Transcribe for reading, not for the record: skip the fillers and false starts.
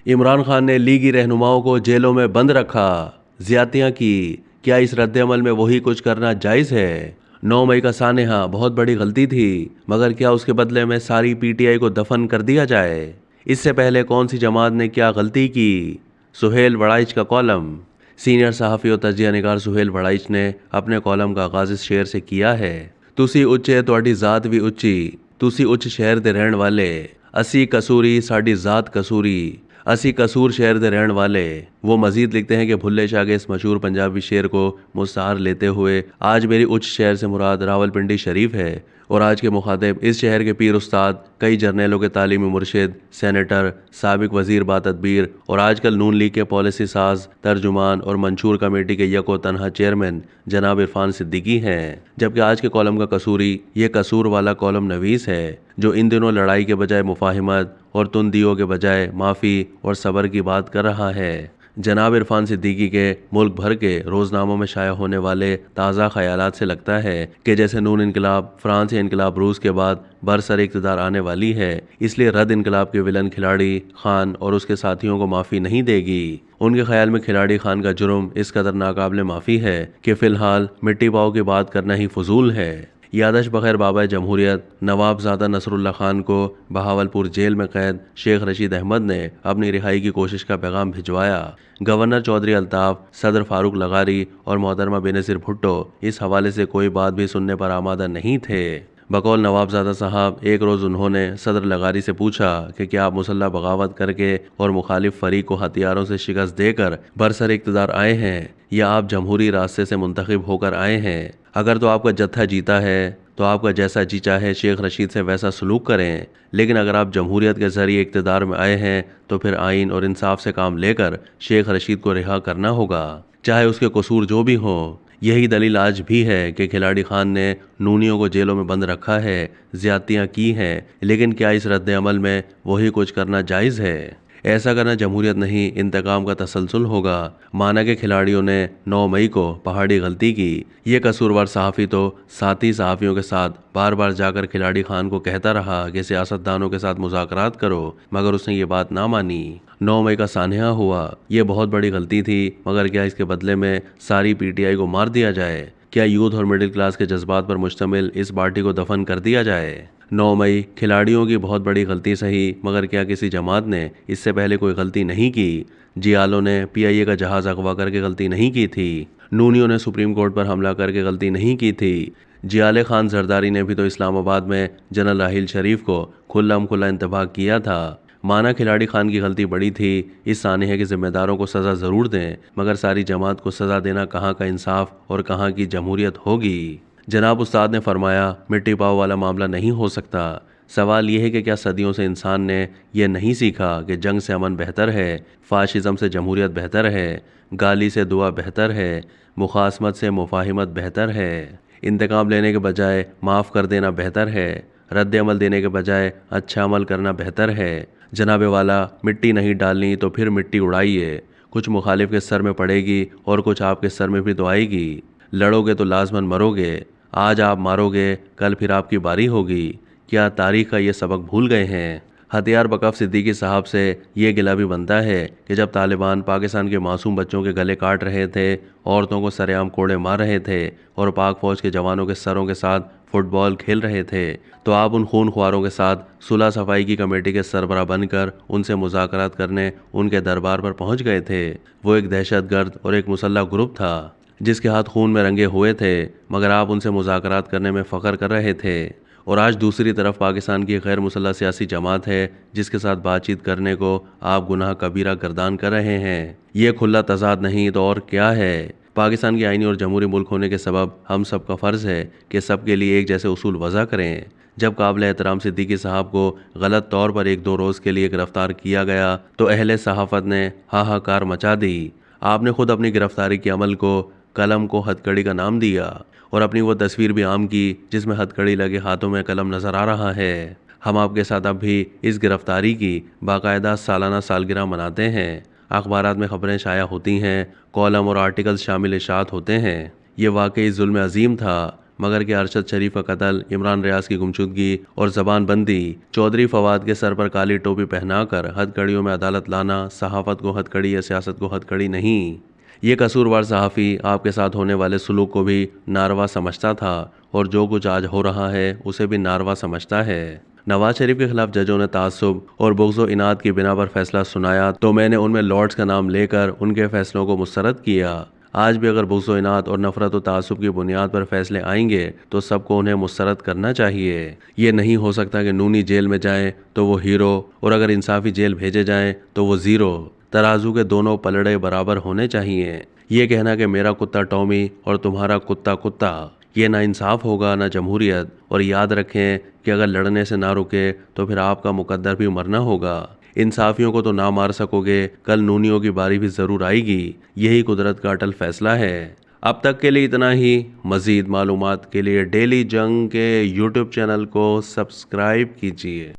عمران خان نے لیگی رہنماؤں کو جیلوں میں بند رکھا، زیادتیاں کی، کیا اس رد عمل میں وہی کچھ کرنا جائز ہے؟ 9 مئی کا سانحہ بہت بڑی غلطی تھی، مگر کیا اس کے بدلے میں ساری پی ٹی آئی کو دفن کر دیا جائے؟ اس سے پہلے کون سی جماعت نے کیا غلطی کی؟ سہیل وڑائچ کا کالم۔ سینئر صحافی اور تجزیہ نگار سہیل وڑائچ نے اپنے کالم کا آغاز اس شعر سے کیا ہے: تسی اچے تہاڈی ذات بھی اچی، تسی اچ شہر دے رہن والے، اسی کسوری ساڈی ذات کسوری، اسی قصور شہر دے رہن والے۔ وہ مزید لکھتے ہیں کہ بھلے شاہ کے اس مشہور پنجابی شعر کو مستعار لیتے ہوئے آج میری اچ شہر سے مراد راولپنڈی شریف ہے، اور آج کے مخاطب اس شہر کے پیر استاد، کئی جرنیلوں کے تعلیمی مرشد، سینیٹر، سابق وزیر با تدبیر اور آج کل نون لیگ کے پالیسی ساز، ترجمان اور منشور کمیٹی کے یک و تنہا چیئرمین جناب عرفان صدیقی ہیں۔ جبکہ آج کے کالم کا قصوری یہ قصور والا کالم نویس ہے، جو ان دنوں لڑائی کے بجائے مفاہمت اور تندیوں کے بجائے معافی اور صبر کی بات کر رہا ہے۔ جناب عرفان صدیقی کے ملک بھر کے روزناموں میں شائع ہونے والے تازہ خیالات سے لگتا ہے کہ جیسے نون انقلاب فرانس یا انقلاب روس کے بعد برسر اقتدار آنے والی ہے، اس لیے رد انقلاب کے ولن کھلاڑی خان اور اس کے ساتھیوں کو معافی نہیں دے گی۔ ان کے خیال میں کھلاڑی خان کا جرم اس قدر ناقابل معافی ہے کہ فی الحال مٹی پاؤ کی بات کرنا ہی فضول ہے۔ یادش بخیر بابا جمہوریت نواب زادہ نصر اللہ خان کو بہاولپور جیل میں قید شیخ رشید احمد نے اپنی رہائی کی کوشش کا پیغام بھجوایا۔ گورنر چودھری الطاف، صدر فاروق لغاری اور محترمہ بینظیر بھٹو اس حوالے سے کوئی بات بھی سننے پر آمادہ نہیں تھے۔ بقول نواب زادہ صاحب، ایک روز انہوں نے صدر لغاری سے پوچھا کہ کیا آپ مسلح بغاوت کر کے اور مخالف فریق کو ہتھیاروں سے شکست دے کر برسر اقتدار آئے ہیں، یا آپ جمہوری راستے سے منتخب ہو کر آئے ہیں؟ اگر تو آپ کا جتھا جیتا ہے تو آپ کا جیسا جی چاہے شیخ رشید سے ویسا سلوک کریں، لیکن اگر آپ جمہوریت کے ذریعے اقتدار میں آئے ہیں تو پھر آئین اور انصاف سے کام لے کر شیخ رشید کو رہا کرنا ہوگا، چاہے اس کے قصور جو بھی ہوں۔ یہی دلیل آج بھی ہے کہ کھلاڑی خان نے نونیوں کو جیلوں میں بند رکھا ہے، زیادتیاں کی ہیں، لیکن کیا اس رد عمل میں وہی کچھ کرنا جائز ہے؟ ایسا کرنا جمہوریت نہیں، انتقام کا تسلسل ہوگا۔ مانا کہ کھلاڑیوں نے 9 مئی کو پہاڑی غلطی کی، یہ قصوروار صحافی تو ساتھی صحافیوں کے ساتھ بار بار جا کر کھلاڑی خان کو کہتا رہا کہ سیاستدانوں کے ساتھ مذاکرات کرو، مگر اس نے یہ بات نہ مانی۔ 9 مئی کا سانحہ ہوا، یہ بہت بڑی غلطی تھی، مگر کیا اس کے بدلے میں ساری پی ٹی آئی کو مار دیا جائے؟ کیا یوتھ اور مڈل کلاس کے جذبات پر مشتمل اس پارٹی کو دفن کر دیا جائے؟ 9 مئی کھلاڑیوں کی بہت بڑی غلطی سہی، مگر کیا کسی جماعت نے اس سے پہلے کوئی غلطی نہیں کی؟ جیالوں نے پی آئی اے کا جہاز اغوا کر کے غلطی نہیں کی تھی، نونیوں نے سپریم کورٹ پر حملہ کر کے غلطی نہیں کی تھی، جیال خان زرداری نے بھی تو اسلام آباد میں جنرل راحیل شریف کو کھلم کھلا انتباہ کیا تھا۔ مانا کھلاڑی خان کی غلطی بڑی تھی، اس سانحے کے ذمہ داروں کو سزا ضرور دیں، مگر ساری جماعت کو سزا دینا کہاں کا انصاف اور کہاں کی جمہوریت ہوگی؟ جناب استاد نے فرمایا، مٹی پاؤ والا معاملہ نہیں ہو سکتا۔ سوال یہ ہے کہ کیا صدیوں سے انسان نے یہ نہیں سیکھا کہ جنگ سے امن بہتر ہے، فاشزم سے جمہوریت بہتر ہے، گالی سے دعا بہتر ہے، مخاصمت سے مفاہمت بہتر ہے، انتقام لینے کے بجائے معاف کر دینا بہتر ہے، رد عمل دینے کے بجائے اچھا عمل کرنا بہتر ہے؟ جناب والا، مٹی نہیں ڈالنی تو پھر مٹی اڑائیے، کچھ مخالف کے سر میں پڑے گی اور کچھ آپ کے سر میں بھی تو آئے گی، لڑو گے تو لازماً مرو گے، آج آپ مارو گے کل پھر آپ کی باری ہوگی۔ کیا تاریخ کا یہ سبق بھول گئے ہیں؟ ہتھیار بکف صدیقی صاحب سے یہ گلہ بھی بنتا ہے کہ جب طالبان پاکستان کے معصوم بچوں کے گلے کاٹ رہے تھے، عورتوں کو سر عام کوڑے مار رہے تھے اور پاک فوج کے جوانوں کے سروں کے ساتھ فٹ بال کھیل رہے تھے، تو آپ ان خون خواروں کے ساتھ صلح صفائی کی کمیٹی کے سربراہ بن کر ان سے مذاکرات کرنے ان کے دربار پر پہنچ گئے تھے۔ وہ ایک دہشت گرد اور ایک مسلح گروپ تھا جس کے ہاتھ خون میں رنگے ہوئے تھے، مگر آپ ان سے مذاکرات کرنے میں فخر کر رہے تھے۔ اور آج دوسری طرف پاکستان کی غیر مسلح سیاسی جماعت ہے جس کے ساتھ بات چیت کرنے کو آپ گناہ کبیرہ گردان کر رہے ہیں۔ یہ کھلا تضاد نہیں تو اور کیا ہے؟ پاکستان کے آئینی اور جمہوری ملک ہونے کے سبب ہم سب کا فرض ہے کہ سب کے لیے ایک جیسے اصول وضع کریں۔ جب قابل احترام صدیقی صاحب کو غلط طور پر 1-2 روز کے لیے گرفتار کیا گیا تو اہل صحافت نے ہاہاکار مچا دی۔ آپ نے خود اپنی گرفتاری کے عمل کو قلم کو ہتھ کڑی کا نام دیا اور اپنی وہ تصویر بھی عام کی جس میں ہتھ کڑی لگے ہاتھوں میں قلم نظر آ رہا ہے۔ ہم آپ کے ساتھ اب بھی اس گرفتاری کی باقاعدہ سالانہ سالگرہ مناتے ہیں، اخبارات میں خبریں شائع ہوتی ہیں، کالم اور آرٹیکلز شامل اشاعت ہوتے ہیں۔ یہ واقعی ظلم عظیم تھا، مگر کیا ارشد شریف کا قتل، عمران ریاض کی گمشدگی اور زبان بندی، چودھری فواد کے سر پر کالی ٹوپی پہنا کر ہتھ کڑیوں میں عدالت لانا صحافت کو ہتھ کڑی یا سیاست کو ہتھ کڑی نہیں؟ یہ قصوروار صحافی آپ کے ساتھ ہونے والے سلوک کو بھی ناروا سمجھتا تھا اور جو کچھ آج ہو رہا ہے اسے بھی ناروا سمجھتا ہے۔ نواز شریف کے خلاف ججوں نے تعصب اور بغض و عناد کی بنا پر فیصلہ سنایا تو میں نے ان میں لارڈز کا نام لے کر ان کے فیصلوں کو مسترد کیا۔ آج بھی اگر بغض و عناد اور نفرت و تعصب کی بنیاد پر فیصلے آئیں گے تو سب کو انہیں مسترد کرنا چاہیے۔ یہ نہیں ہو سکتا کہ نونی جیل میں جائیں تو وہ ہیرو اور اگر انصافی جیل بھیجے جائیں تو وہ زیرو۔ ترازو کے دونوں پلڑے برابر ہونے چاہیے۔ یہ کہنا کہ میرا کتا ٹامی اور تمہارا کتا کتا، یہ نہ انصاف ہوگا نہ جمہوریت۔ اور یاد رکھیں کہ اگر لڑنے سے نہ رکے تو پھر آپ کا مقدر بھی مرنا ہوگا۔ انصافیوں کو تو نہ مار سکو گے، کل نونیوں کی باری بھی ضرور آئے گی۔ یہی قدرت کا اٹل فیصلہ ہے۔ اب تک کے لیے اتنا ہی۔ مزید معلومات کے لیے ڈیلی جنگ کے یوٹیوب چینل کو سبسکرائب کیجیے۔